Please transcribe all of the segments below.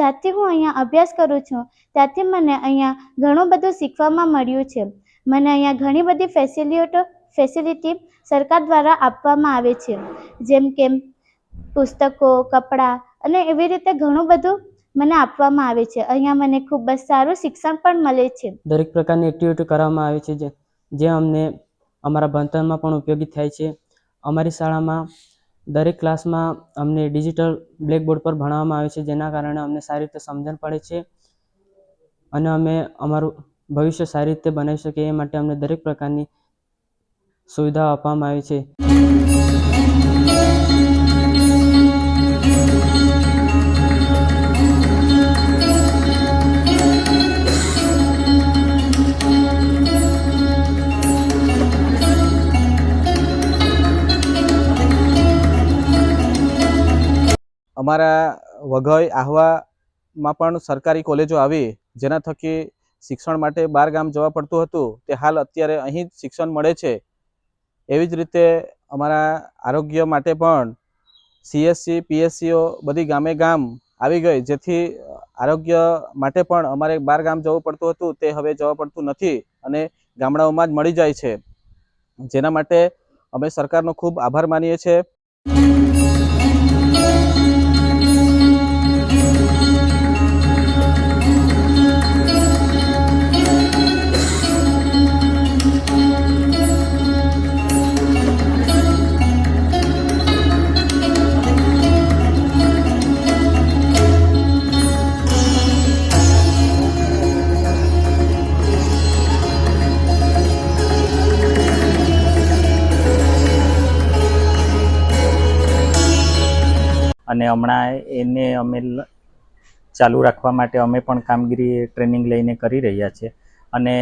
જ્યારથી હું અહીંયા અભ્યાસ કરું છું ત્યારથી મને અહીંયા ઘણું બધું શીખવામાં મળ્યું છે. મને અહીંયા ઘણી બધી ફેસિલિટી સરકાર દ્વારા આપવામાં આવે છે, જેમ કે પુસ્તકો, કપડાં અને એવી રીતે ઘણું બધું મને આપવામાં આવે છે. અહીંયા મને ખૂબ જ સારું શિક્ષણ પણ મળે છે. દરેક પ્રકારની એક્ટિવિટી કરવામાં આવે છે જે અમને અમારા ભણતરમાં પણ ઉપયોગી થાય છે. અમારી શાળામાં દરેક ક્લાસમાં અમને ડિજિટલ બ્લેકબોર્ડ પર ભણાવવામાં આવે છે, જેના કારણે અમને સારી રીતે સમજણ પડે છે અને અમે અમારું ભવિષ્ય સારી રીતે બનાવી શકીએ એ માટે અમને દરેક પ્રકારની સુવિધાઓ આપવામાં આવે છે. અમારા વઘઈ આહવામાં પણ સરકારી કોલેજો આવી, જેના થકી શિક્ષણ માટે બહાર ગામ જવા પડતું હતું, તે હાલ અત્યારે અહીં જ શિક્ષણ મળે છે. એવી જ રીતે અમારા આરોગ્ય માટે પણ CSC PSCઓ બધી ગામે ગામ આવી ગઈ, જેથી આરોગ્ય માટે પણ અમારે બહાર ગામ જવું પડતું હતું, તે હવે જવા પડતું નથી અને ગામડાઓમાં જ મળી જાય છે. જેના માટે અમે સરકારનો ખૂબ આભાર માનીએ છીએ. અને હમણાં એને અમે ચાલુ રાખવા માટે અમે પણ કામગીરી ટ્રેનિંગ લઈને કરી રહ્યા છીએ અને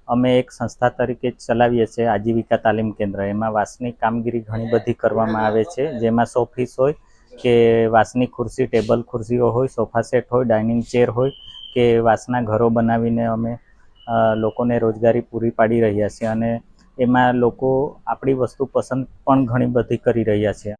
અમે એક સંસ્થા તરીકે ચલાવીએ છીએ આજીવિકા તાલીમ કેન્દ્ર. એમાં વાંસની કામગીરી ઘણી બધી કરવામાં આવે છે, જેમાં શોપીસ હોય કે વાંસની ખુરશી, ટેબલ ખુરશીઓ હોય, સોફા સેટ હોય, ડાઇનિંગ ચેર હોય કે વાંસના ઘરો બનાવીને અમે લોકોને રોજગારી પૂરી પાડી રહ્યા છીએ અને એમાં લોકો આપણી વસ્તુ પસંદ પણ ઘણી બધી કરી રહ્યા છે.